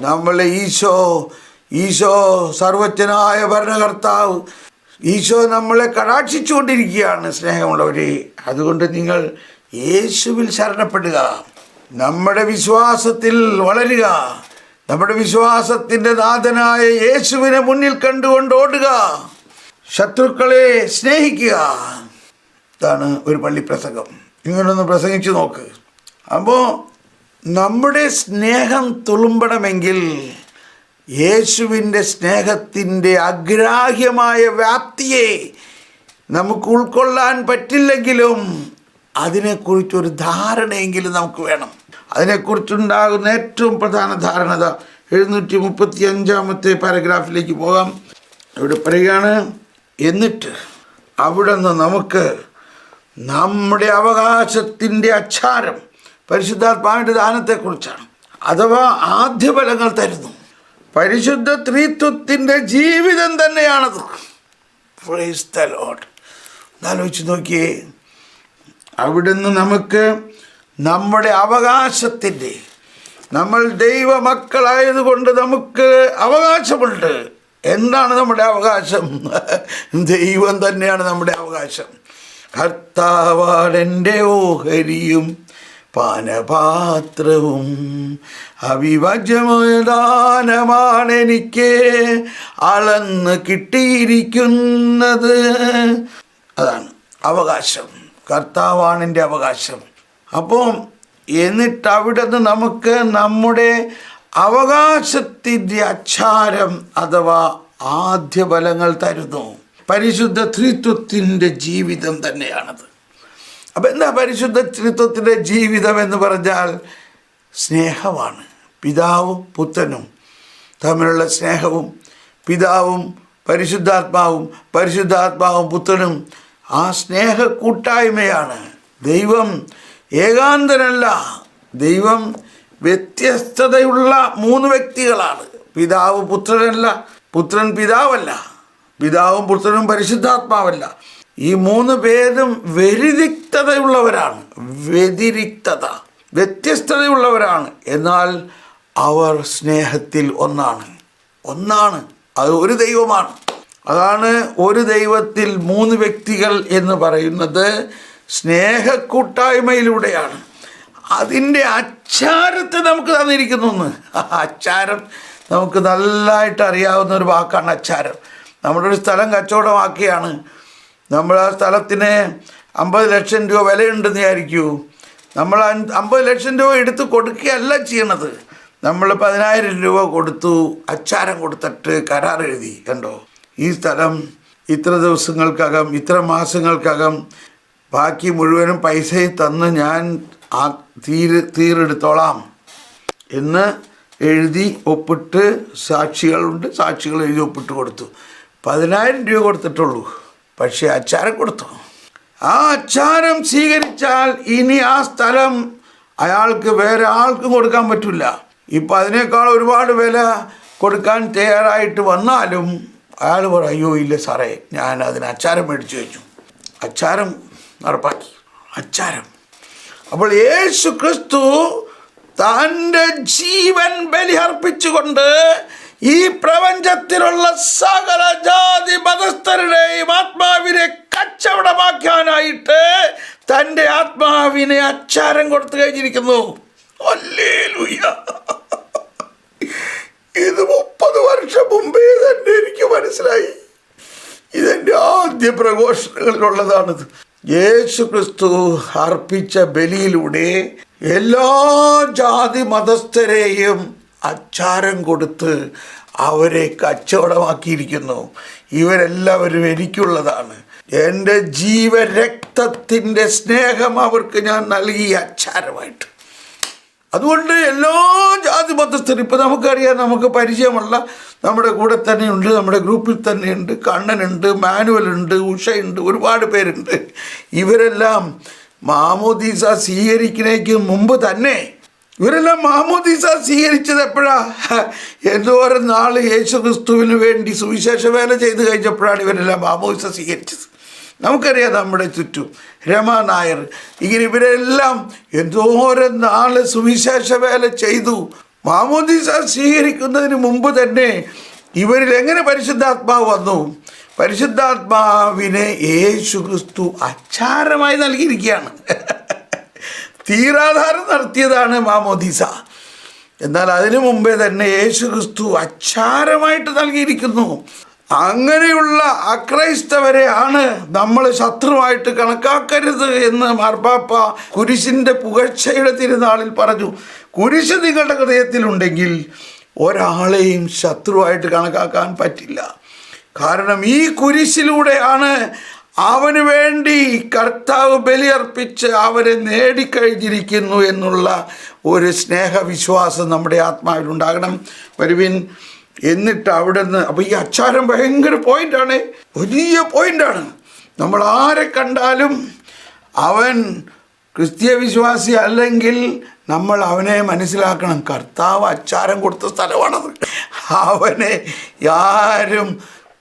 നമ്മളെ ഈശോ സർവജ്ഞനായ ഭരണകർത്താവ്, ഈശോ നമ്മളെ കടാക്ഷിച്ചുകൊണ്ടിരിക്കുകയാണ്. സ്നേഹമുള്ളവരെ, അതുകൊണ്ട് നിങ്ങൾ യേശുവിൽ ശരണപ്പെടുക, നമ്മുടെ വിശ്വാസത്തിൽ വളരുക, നമ്മുടെ വിശ്വാസത്തിൻ്റെ നാഥനായ യേശുവിനെ മുന്നിൽ കണ്ടുകൊണ്ട് ഓടുക, ശത്രുക്കളെ സ്നേഹിക്കുക. ഇതാണ് ഒരു പള്ളി പ്രസംഗം. ഇങ്ങനൊന്ന് പ്രസംഗിച്ചു നോക്ക്. അപ്പോൾ നമ്മുടെ സ്നേഹം തുളുമ്പണമെങ്കിൽ യേശുവിൻ്റെ സ്നേഹത്തിൻ്റെ അഗ്രാഹ്യമായ വ്യാപ്തിയെ നമുക്ക് ഉൾക്കൊള്ളാൻ പറ്റില്ലെങ്കിലും അതിനെക്കുറിച്ചൊരു ധാരണയെങ്കിലും നമുക്ക് വേണം. അതിനെക്കുറിച്ചുണ്ടാകുന്ന ഏറ്റവും പ്രധാന ധാരണ 735-ാമത്തെ പാരഗ്രാഫിലേക്ക് പോകാം. ഇവിടെ പറയുകയാണ്, എന്നിട്ട് അവിടെ നിന്ന് നമുക്ക് നമ്മുടെ അവകാശത്തിൻ്റെ അച്ചാരം, പരിശുദ്ധാത്മാവിൻ്റെ ദാനത്തെക്കുറിച്ചാണ്, അഥവാ ആദ്യഫലങ്ങൾ തരുന്നു. പരിശുദ്ധ ത്രിത്വത്തിൻ്റെ ജീവിതം തന്നെയാണത്. Praise the Lord. ആലോചിച്ച് നോക്കിയേ, അവിടുന്ന് നമുക്ക് നമ്മുടെ അവകാശത്തിൻ്റെ, നമ്മൾ ദൈവമക്കളായതുകൊണ്ട് നമുക്ക് അവകാശമുണ്ട്. എന്താണ് നമ്മുടെ അവകാശം? ദൈവം തന്നെയാണ് നമ്മുടെ അവകാശം. കർത്താവാണെൻ്റെ ഓഹരിയും പാനപാത്രവും അവിഭാജ്യമായ ദാനമാണ് എനിക്ക് അളന്ന് കിട്ടിയിരിക്കുന്നത്. അതാണ് അവകാശം. കർത്താവാണ് എൻ്റെ അവകാശം. അപ്പോൾ എന്നിട്ട് അവിടെ നിന്ന് നമുക്ക് നമ്മുടെ അവകാശത്തിൻ്റെ അച്ചാരം അഥവാ ആദ്യഫലങ്ങൾ തരുന്നു. പരിശുദ്ധ ത്രിത്വത്തിൻ്റെ ജീവിതം തന്നെയാണത്. അപ്പം എന്താ പരിശുദ്ധ ത്രിത്വത്തിൻ്റെ ജീവിതം എന്ന് പറഞ്ഞാൽ? സ്നേഹമാണ്. പിതാവും പുത്രനും തമ്മിലുള്ള സ്നേഹവും, പിതാവും പരിശുദ്ധാത്മാവും, പരിശുദ്ധാത്മാവും പുത്രനും, ആ സ്നേഹ കൂട്ടായ്മയാണ്. ദൈവം ഏകാന്തനല്ല. ദൈവം വ്യത്യസ്തതയുള്ള 3 വ്യക്തികളാണ്. പിതാവ് പുത്രനല്ല, പുത്രൻ പിതാവല്ല, പിതാവും പുത്രനും പരിശുദ്ധാത്മാവല്ല. ഈ 3 പേരും വ്യതിരിക്തതയുള്ളവരാണ്. വ്യത്യസ്തതയുള്ളവരാണ്. എന്നാൽ അവർ സ്നേഹത്തിൽ ഒന്നാണ്. അത് ഒരു ദൈവമാണ്. അതാണ് ഒരു ദൈവത്തിൽ 3 വ്യക്തികൾ എന്ന് പറയുന്നത് സ്നേഹക്കൂട്ടായ്മയിലൂടെയാണ്. അതിൻ്റെ അച്ചാരത്തെ നമുക്ക് തന്നിരിക്കുന്നു. അച്ചാരം നമുക്ക് നല്ലതായിട്ട് അറിയാവുന്ന ഒരു വാക്കാണ് അച്ചാരം. നമ്മുടെ ഒരു സ്ഥലം കച്ചവടമാക്കിയാണ്, നമ്മൾ ആ സ്ഥലത്തിന് 50 ലക്ഷം രൂപ വിലയുണ്ടെന്ന് വിചാരിക്കൂ. നമ്മൾ 50 ലക്ഷം രൂപ എടുത്ത് കൊടുക്കുകയല്ല ചെയ്യണത്. നമ്മൾ 10,000 രൂപ കൊടുത്തു, അച്ചാരം കൊടുത്തിട്ട് കരാർ എഴുതി. കണ്ടോ, ഈ സ്ഥലം ഇത്ര ദിവസങ്ങൾക്കകം, ഇത്ര മാസങ്ങൾക്കകം ബാക്കി മുഴുവനും പൈസ തന്ന് ഞാൻ ആ തീരെടുത്തോളാം എന്ന് എഴുതി ഒപ്പിട്ട്, സാക്ഷികളുണ്ട്, സാക്ഷികൾ എഴുതി ഒപ്പിട്ട് കൊടുത്തു. 10,000 രൂപ കൊടുത്തിട്ടുള്ളൂ, പക്ഷേ അച്ചാരം കൊടുത്തു. ആ അച്ചാരം സ്വീകരിച്ചാൽ ഇനി ആ സ്ഥലം അയാൾക്ക് വേറെ ആൾക്കും കൊടുക്കാൻ പറ്റില്ല. ഇപ്പം അതിനേക്കാൾ ഒരുപാട് വില കൊടുക്കാൻ തയ്യാറായിട്ട് വന്നാലും അയാൾ പറയും, അയ്യോ ഇല്ല സാറേ, ഞാൻ അതിന് അച്ചാരം മേടിച്ചു വെച്ചു. അച്ചാരം നടപ്പാക്കി. അച്ചാരം. അപ്പോൾ യേശു ക്രിസ്തു തൻ്റെ ജീവൻ ബലിയർപ്പിച്ചുകൊണ്ട് ഈ പ്രപഞ്ചത്തിലുള്ള സകല ജാതി മതസ്ഥരുടെയും ആത്മാവിനെ കച്ചവടമാക്കാനായിട്ട് തൻ്റെ ആത്മാവിനെ അച്ചാരം കൊടുത്തു കഴിഞ്ഞിരിക്കുന്നു. ഹല്ലേലൂയ. ഇത് 30 വർഷം മുമ്പേ തന്നെ എനിക്ക് മനസ്സിലായി. ഇതെൻ്റെ ആദ്യ പ്രഘോഷണങ്ങളിലുള്ളതാണിത്. യേശു ക്രിസ്തു അർപ്പിച്ച ബലിയിലൂടെ എല്ലാ ജാതി മതസ്ഥരെയും അച്ചാരം കൊടുത്ത് അവരെ കച്ചവടമാക്കിയിരിക്കുന്നു. ഇവരെല്ലാവരും എനിക്കുള്ളതാണ്. എൻ്റെ ജീവരക്തത്തിൻ്റെ സ്നേഹം അവർക്ക് ഞാൻ നൽകി അച്ചാരമായിട്ട്. അതുകൊണ്ട് എല്ലാ ജാതി മതസ്ഥരും ഇപ്പം നമുക്കറിയാം, നമുക്ക് പരിചയമുള്ള നമ്മുടെ കൂടെ തന്നെയുണ്ട്, നമ്മുടെ ഗ്രൂപ്പിൽ തന്നെയുണ്ട്. കണ്ണനുണ്ട്, മാനുവലുണ്ട്, ഉഷയുണ്ട്, ഒരുപാട് പേരുണ്ട്. ഇവരെല്ലാം മാമോദീസ സ്വീകരിക്കുന്നതിന് മുമ്പ് തന്നെ ഇവരെല്ലാം മാമോദീസ സ്വീകരിച്ചത് എപ്പോഴാ? എന്തോരം നാൾ യേശു ക്രിസ്തുവിന് വേണ്ടി സുവിശേഷ വേല ചെയ്ത് കഴിഞ്ഞപ്പോഴാണ് ഇവരെല്ലാം മാമോദീസ സ്വീകരിച്ചത്. നമുക്കറിയാം നമ്മുടെ ചുറ്റും രമ നായർ, ഇങ്ങനെ ഇവരെല്ലാം എന്തോരം നാൾ സുവിശേഷ വേല ചെയ്തു. മാമോദീസ സ്വീകരിക്കുന്നതിന് മുമ്പ് തന്നെ ഇവരിൽ എങ്ങനെ പരിശുദ്ധാത്മാവ് വന്നു? പരിശുദ്ധാത്മാവിനെ യേശു ക്രിസ്തു അച്ചാരമായി നൽകിയിരിക്കുകയാണ്. തീരാധാരം നടത്തിയതാണ് മാമോദീസ. എന്നാൽ അതിനു മുമ്പേ തന്നെ യേശു ക്രിസ്തു അച്ചാരമായിട്ട് നൽകിയിരിക്കുന്നു. അങ്ങനെയുള്ള അക്രൈസ്തവരെയാണ് നമ്മൾ ശത്രുവായിട്ട് കണക്കാക്കരുത് എന്ന് മാർപ്പാപ്പ കുരിശിൻ്റെ പുകഴ്ചയുടെ തിരുനാളിൽ പറഞ്ഞു. കുരിശ് നിങ്ങളുടെ ഹൃദയത്തിലുണ്ടെങ്കിൽ ഒരാളെയും ശത്രുവായിട്ട് കണക്കാക്കാൻ പറ്റില്ല. കാരണം ഈ കുരിശിലൂടെയാണ് അവന് വേണ്ടി കർത്താവ് ബലിയർപ്പിച്ച് അവരെ നേടിക്കഴിഞ്ഞിരിക്കുന്നു എന്നുള്ള ഒരു സ്നേഹവിശ്വാസം നമ്മുടെ ആത്മാവിലുണ്ടാകണം. വരുവിൻ. എന്നിട്ട് അവിടെ നിന്ന്, അപ്പോൾ ഈ അച്ചാരം ഭയങ്കര പോയിൻ്റാണ്, വലിയ പോയിൻ്റാണ്. നമ്മൾ ആരെ കണ്ടാലും അവൻ ക്രിസ്തീയ വിശ്വാസി അല്ലെങ്കിൽ നമ്മൾ അവനെ മനസ്സിലാക്കണം, കർത്താവ് അച്ചാരം കൊടുത്ത സ്ഥലമാണത്. അവനെ ആരും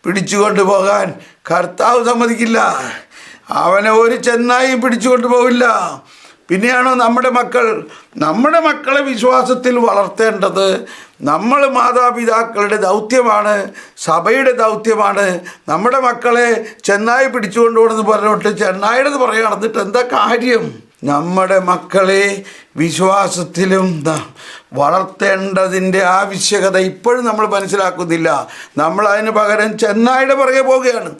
പിടിച്ചുകൊണ്ട് പോകാൻ കർത്താവ് സമ്മതിക്കില്ല. അവനെ ഒരു ചെന്നായും പിടിച്ചുകൊണ്ട് പോവില്ല. പിന്നെയാണോ നമ്മുടെ മക്കളെ വിശ്വാസത്തിൽ വളർത്തേണ്ടത് നമ്മൾ മാതാപിതാക്കളുടെ ദൗത്യമാണ്, സഭയുടെ ദൗത്യമാണ്. നമ്മുടെ മക്കളെ ചെന്നായി പിടിച്ചുകൊണ്ടുപോകണമെന്ന് പറഞ്ഞിട്ട് ചെന്നായിടെന്ന് പറയുക നടന്നിട്ട് എന്താ കാര്യം? നമ്മുടെ മക്കളെ വിശ്വാസത്തിലും വളർത്തേണ്ടതിൻ്റെ ആവശ്യകത ഇപ്പോഴും നമ്മൾ മനസ്സിലാക്കുന്നില്ല. നമ്മൾ അതിന് പകരം ചെന്നായിയുടെ പുറകെ പോവുകയാണ്.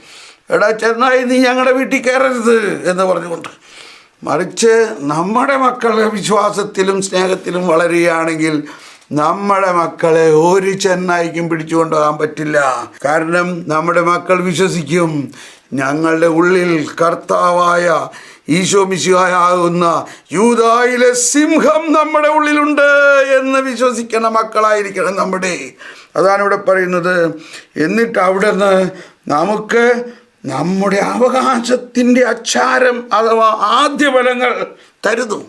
എടാ ചെന്നായി, നീ ഞങ്ങളുടെ വീട്ടിൽ കയറരുത് എന്ന് പറഞ്ഞുകൊണ്ട്. മറിച്ച് നമ്മുടെ മക്കളെ വിശ്വാസത്തിലും സ്നേഹത്തിലും വളരുകയാണെങ്കിൽ നമ്മുടെ മക്കളെ ഒരു ചെന്നായിക്കും പിടിച്ചുകൊണ്ടുപോകാൻ പറ്റില്ല. കാരണം നമ്മുടെ മക്കൾ വിശ്വസിക്കും, ഞങ്ങളുടെ ഉള്ളിൽ കർത്താവായ ഈശോ മിശിഹായാകുന്ന യൂദായിലെ സിംഹം നമ്മുടെ ഉള്ളിലുണ്ട് എന്ന് വിശ്വസിക്കുന്ന മക്കളായിരിക്കണം നമ്മുടെ. അതാണ് ഇവിടെ പറയുന്നത്. എന്നിട്ട് അവിടെ നിന്ന് നമുക്ക് നമ്മുടെ അവകാശത്തിൻ്റെ അച്ചാരം അഥവാ ആദ്യഫലങ്ങൾ തരുന്നു.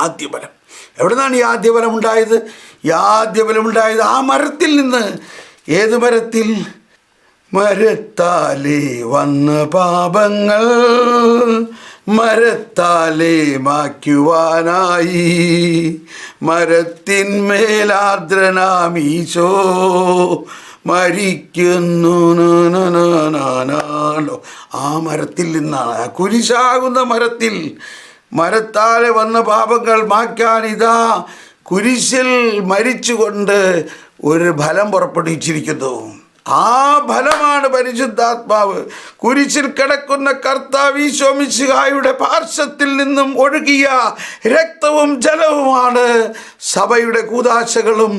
ആദ്യഫലം എവിടെ നിന്നാണ് ഈ ആദ്യഫലം ഉണ്ടായത്? ഈ ആദ്യഫലം ഉണ്ടായത് ആ മരത്തിൽ നിന്ന്. ഏത് മരത്തിൽ? മരത്താലേ വന്ന പാപങ്ങൾ മരത്താലേ മായ്ക്കുവാനായി മരത്തിന്മേലാർദ്രനാം ഈശോ മരിക്കുന്നു. ആ മരത്തിൽ നിന്നാണ്, ആ കുരിശാകുന്ന മരത്തിൽ. മരത്താലെ വന്ന പാപങ്ങൾ മായ്ക്കാൻ ഇതാ കുരിശിൽ മരിച്ചുകൊണ്ട് ഒരു ഫലം പുറപ്പെടുവിച്ചിരിക്കുന്നു. ആ ഫലമാണ് പരിശുദ്ധാത്മാവ്. കുരിശിൽ കിടക്കുന്ന കർത്താവ് ഈശോ മിശിഹായുടെ പാർശ്വത്തിൽ നിന്നും ഒഴുകിയ രക്തവും ജലവുമാണ് സഭയുടെ കൂദാശകളും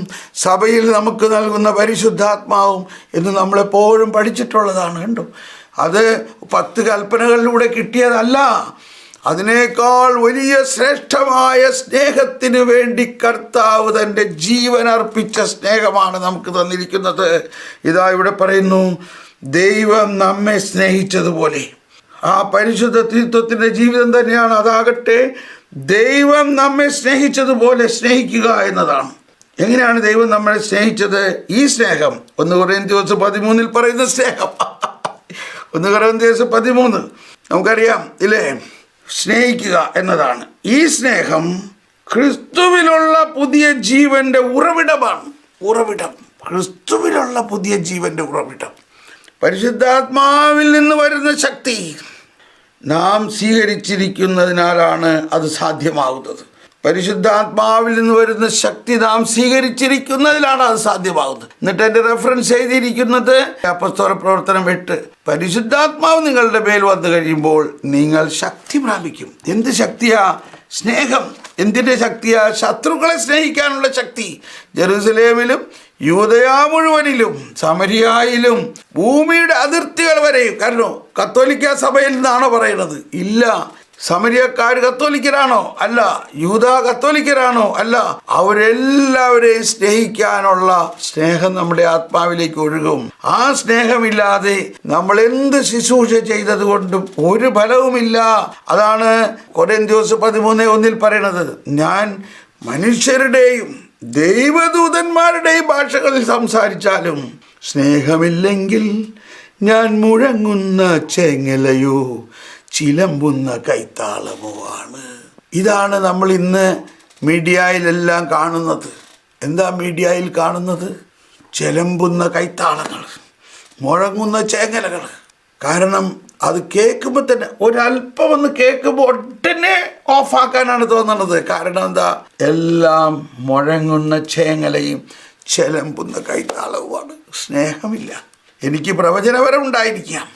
സഭയിൽ നമുക്ക് നൽകുന്ന പരിശുദ്ധാത്മാവും എന്ന് നമ്മളെപ്പോഴും പഠിച്ചിട്ടുള്ളതാണ്. കണ്ടു, അത് 10 കൽപ്പനകളിലൂടെ കിട്ടിയതല്ല. അതിനേക്കാൾ വലിയ ശ്രേഷ്ഠമായ സ്നേഹത്തിന് വേണ്ടി കർത്താവ് തൻ്റെ ജീവൻ അർപ്പിച്ച സ്നേഹമാണ് നമുക്ക് തന്നിരിക്കുന്നത്. ഇതാ ഇവിടെ പറയുന്നു, ദൈവം നമ്മെ സ്നേഹിച്ചതുപോലെ. ആ പരിശുദ്ധ ത്രിത്വത്തിൻ്റെ ജീവിതം തന്നെയാണ് അതാകട്ടെ. ദൈവം നമ്മെ സ്നേഹിച്ചതുപോലെ സ്നേഹിക്കുക എന്നതാണ്. എങ്ങനെയാണ് ദൈവം നമ്മളെ സ്നേഹിച്ചത്? ഈ സ്നേഹം 1 കൊരിന്ത്യർ 13 പറയുന്ന സ്നേഹം. 1 കൊരിന്ത്യർ 13 നമുക്കറിയാം ഇല്ലേ? സ്നേഹിക്കുക എന്നതാണ്. ഈ സ്നേഹം ക്രിസ്തുവിലുള്ള പുതിയ ജീവൻ്റെ ഉറവിടമാണ്. ക്രിസ്തുവിലുള്ള പുതിയ ജീവൻ്റെ ഉറവിടം. പരിശുദ്ധാത്മാവിൽ നിന്ന് വരുന്ന ശക്തി നാം സ്വീകരിച്ചിരിക്കുന്നതിനാലാണ് അത് സാധ്യമാകുന്നത്. പരിശുദ്ധാത്മാവിൽ നിന്ന് വരുന്ന ശക്തി നാം സ്വീകരിച്ചിരിക്കുന്നതിലാണ് അത് സാധ്യമാകുന്നത്. എന്നിട്ട് എൻ്റെ റെഫറൻസ് എഴുതിയിരിക്കുന്നത് അപ്പോസ്തല പ്രവർത്തനം 8. പരിശുദ്ധാത്മാവ് നിങ്ങളുടെ മേൽ വന്നു കഴിയുമ്പോൾ നിങ്ങൾ ശക്തി പ്രാപിക്കും. എന്ത് ശക്തിയാ? സ്നേഹം. എന്തിൻ്റെ ശക്തിയാ? ശത്രുക്കളെ സ്നേഹിക്കാനുള്ള ശക്തി. ജെറുസലേമിലും യൂദയാ മുഴുവനിലും സമരിയായിലും ഭൂമിയുടെ അതിർത്തികൾ വരെയും. കാരണം കത്തോലിക്ക സഭയിൽ നിന്നാണോ പറയുന്നത്? ഇല്ല. സമരിയക്കാർ കത്തോലിക്കരാണോ? അല്ല. യൂദാ കത്തോലിക്കരാണോ? അല്ല. അവരെല്ലാവരെയും സ്നേഹിക്കാനുള്ള സ്നേഹം നമ്മുടെ ആത്മാവിലേക്ക് ഒഴുകും. ആ സ്നേഹമില്ലാതെ നമ്മൾ എന്ത് ശുശ്രൂഷ ചെയ്തത് കൊണ്ടും ഒരു ഫലവുമില്ല. അതാണ് കൊരിന്ത്യർ 13:1 പറയണത്, ഞാൻ മനുഷ്യരുടെയും ദൈവദൂതന്മാരുടെയും ഭാഷകളിൽ സംസാരിച്ചാലും സ്നേഹമില്ലെങ്കിൽ ഞാൻ മുഴങ്ങുന്ന ചെങ്ങലയോ ചിലമ്പുന്ന കൈത്താളമോ ആണ്. ഇതാണ് നമ്മൾ ഇന്ന് മീഡിയയിലെല്ലാം കാണുന്നത്. എന്താ മീഡിയയിൽ കാണുന്നത്? ചിലമ്പുന്ന കൈത്താളങ്ങൾ, മുഴങ്ങുന്ന ചേങ്ങലകൾ. കാരണം അത് കേൾക്കുമ്പോൾ തന്നെ ഒരല്പം ഒന്ന് കേൾക്കുമ്പോൾ ഉടനെ ഓഫാക്കാനാണ് തോന്നുന്നത്. കാരണം എന്താ? എല്ലാം മുഴങ്ങുന്ന ചേങ്ങലയും ചിലമ്പുന്ന കൈത്താളവുമാണ്. സ്നേഹമില്ല. എനിക്ക് പ്രവചനപരം ഉണ്ടായിരിക്കാം,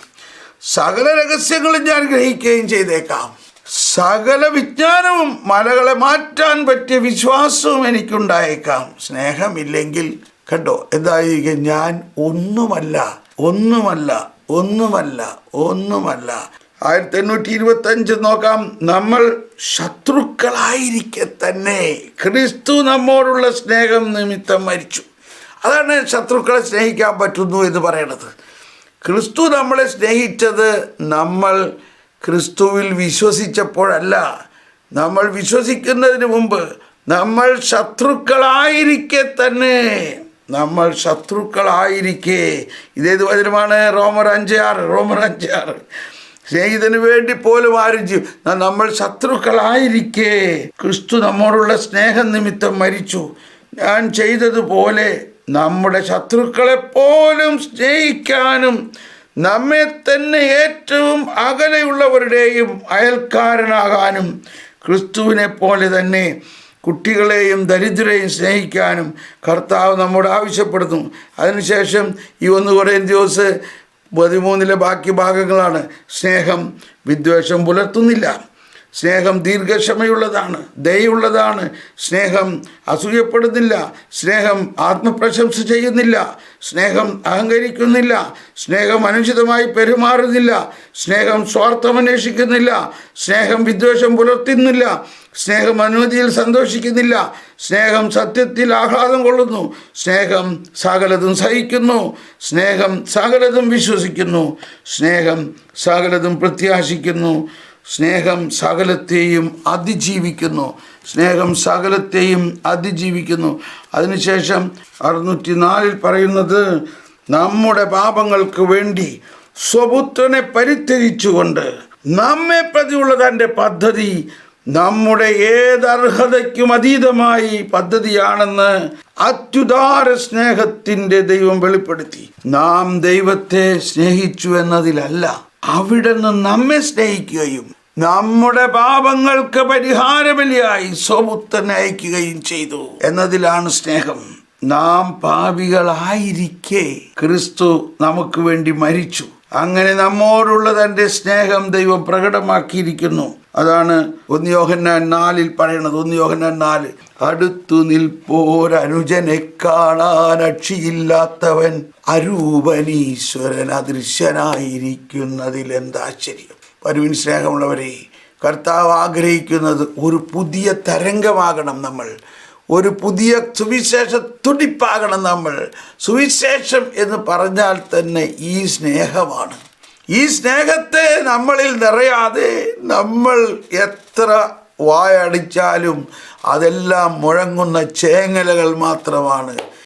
സകല രഹസ്യങ്ങളും ഞാൻ ഗ്രഹിക്കുകയും ചെയ്തേക്കാം, സകല വിജ്ഞാനവും മലകളെ മാറ്റാൻ പറ്റിയ വിശ്വാസവും എനിക്കുണ്ടായേക്കാം. സ്നേഹമില്ലെങ്കിൽ കണ്ടോ എന്തായിരിക്കും? ഞാൻ ഒന്നുമല്ല, ഒന്നുമല്ല, ഒന്നുമല്ല, ഒന്നുമല്ല. 1825 നോക്കാം. നമ്മൾ ശത്രുക്കളായിരിക്കെ തന്നെ ക്രിസ്തു നമ്മോടുള്ള സ്നേഹം നിമിത്തം മരിച്ചു. അതാണ് ശത്രുക്കളെ സ്നേഹിക്കാൻ പറ്റുന്നു എന്ന് പറയണത്. ക്രിസ്തു നമ്മളെ സ്നേഹിച്ചത് നമ്മൾ ക്രിസ്തുവിൽ വിശ്വസിച്ചപ്പോഴല്ല. നമ്മൾ വിശ്വസിക്കുന്നതിന് മുമ്പ് നമ്മൾ ശത്രുക്കളായിരിക്കെ തന്നെ, നമ്മൾ ശത്രുക്കളായിരിക്കെ. ഇതേത് വചനമാണ്? റോമർ 5:6. സ്നേഹിതന് വേണ്ടി പോലും ആരും നമ്മൾ ശത്രുക്കളായിരിക്കെ ക്രിസ്തു നമ്മോടുള്ള സ്നേഹം നിമിത്തം മരിച്ചു. ഞാൻ ചെയ്തതുപോലെ നമ്മുടെ ശത്രുക്കളെപ്പോലും സ്നേഹിക്കാനും നമ്മെ തന്നെ ഏറ്റവും അകലെയുള്ളവരുടെയും അയൽക്കാരനാകാനും ക്രിസ്തുവിനെ പോലെ തന്നെ കുട്ടികളെയും ദരിദ്രരെയും സ്നേഹിക്കാനും കർത്താവ് നമ്മോട് ആവശ്യപ്പെടുന്നു. അതിനുശേഷം ഈ 1 കൊരിന്ത്യർ 13 ബാക്കി ഭാഗങ്ങളാണ്. സ്നേഹം വിദ്വേഷം പുലർത്തുന്നില്ല, സ്നേഹം ദീർഘക്ഷമയുള്ളതാണ്, ദയയുള്ളതാണ്, സ്നേഹം അസൂയപ്പെടുന്നില്ല, സ്നേഹം ആത്മപ്രശംസ ചെയ്യുന്നില്ല, സ്നേഹം അഹങ്കരിക്കുന്നില്ല, സ്നേഹം അനുചിതമായി പെരുമാറുന്നില്ല, സ്നേഹം സ്വാർത്ഥമന്വേഷിക്കുന്നില്ല, സ്നേഹം വിദ്വേഷം പുലർത്തുന്നില്ല, സ്നേഹം അനുമതിയിൽ സന്തോഷിക്കുന്നില്ല, സ്നേഹം സത്യത്തിൽ ആഹ്ലാദം കൊള്ളുന്നു, സ്നേഹം സകലതും സഹിക്കുന്നു, സ്നേഹം സകലതും വിശ്വസിക്കുന്നു, സ്നേഹം സകലതും പ്രത്യാശിക്കുന്നു, സ്നേഹം സകലത്തെയും അതിജീവിക്കുന്നു, സ്നേഹം സകലത്തെയും അതിജീവിക്കുന്നു. അതിനുശേഷം 604 പറയുന്നത്, നമ്മുടെ പാപങ്ങൾക്ക് വേണ്ടി സ്വപുത്രനെ പരിത്യജിച്ചുകൊണ്ട് നമ്മെ പ്രതിയുള്ള തൻ്റെ പദ്ധതി നമ്മുടെ ഏതർഹതയ്ക്കും അതീതമായി പദ്ധതിയാണെന്ന് അത്യുദാര സ്നേഹത്തിൻ്റെ ദൈവം വെളിപ്പെടുത്തി. നാം ദൈവത്തെ സ്നേഹിച്ചു എന്നതിലല്ല, അവിടുന്ന് നമ്മെ സ്നേഹിക്കുകയും നമ്മുടെ പാപങ്ങൾക്ക് പരിഹാരബലിയായി സ്വപുത്രനെ അയക്കുകയും ചെയ്തു എന്നതിലാണ് സ്നേഹം. നാം പാപികളായിരിക്കെ ക്രിസ്തു നമുക്ക് വേണ്ടി മരിച്ചു. അങ്ങനെ നമ്മോടുള്ള തൻ്റെ സ്നേഹം ദൈവം പ്രകടമാക്കിയിരിക്കുന്നു. അതാണ് 1 യോഹന്നാൻ 4 പറയണത്. 1 യോഹന്നാൻ 4, അടുത്തു നിൽപ്പോരനുജനെ കാണാൻ അക്ഷിയില്ലാത്തവൻ അരൂപനീശ്വരൻ അദൃശ്യനായിരിക്കുന്നതിൽ എന്താശ്ചര്യം. വരുവിൻ സ്നേഹമുള്ളവരെ, കർത്താവ് ആഗ്രഹിക്കുന്നത് ഒരു പുതിയ തരംഗമാകണം നമ്മൾ, ഒരു പുതിയ സുവിശേഷ തുടിപ്പാകണം നമ്മൾ. സുവിശേഷം എന്ന് പറഞ്ഞാൽ തന്നെ ഈ സ്നേഹമാണ്. ഈ സ്നേഹത്തെ നമ്മളിൽ നിറയാതെ നമ്മൾ എത്ര വായടിച്ചാലും അതെല്ലാം മുഴങ്ങുന്ന ചേങ്ങലകൾ മാത്രമാണ്.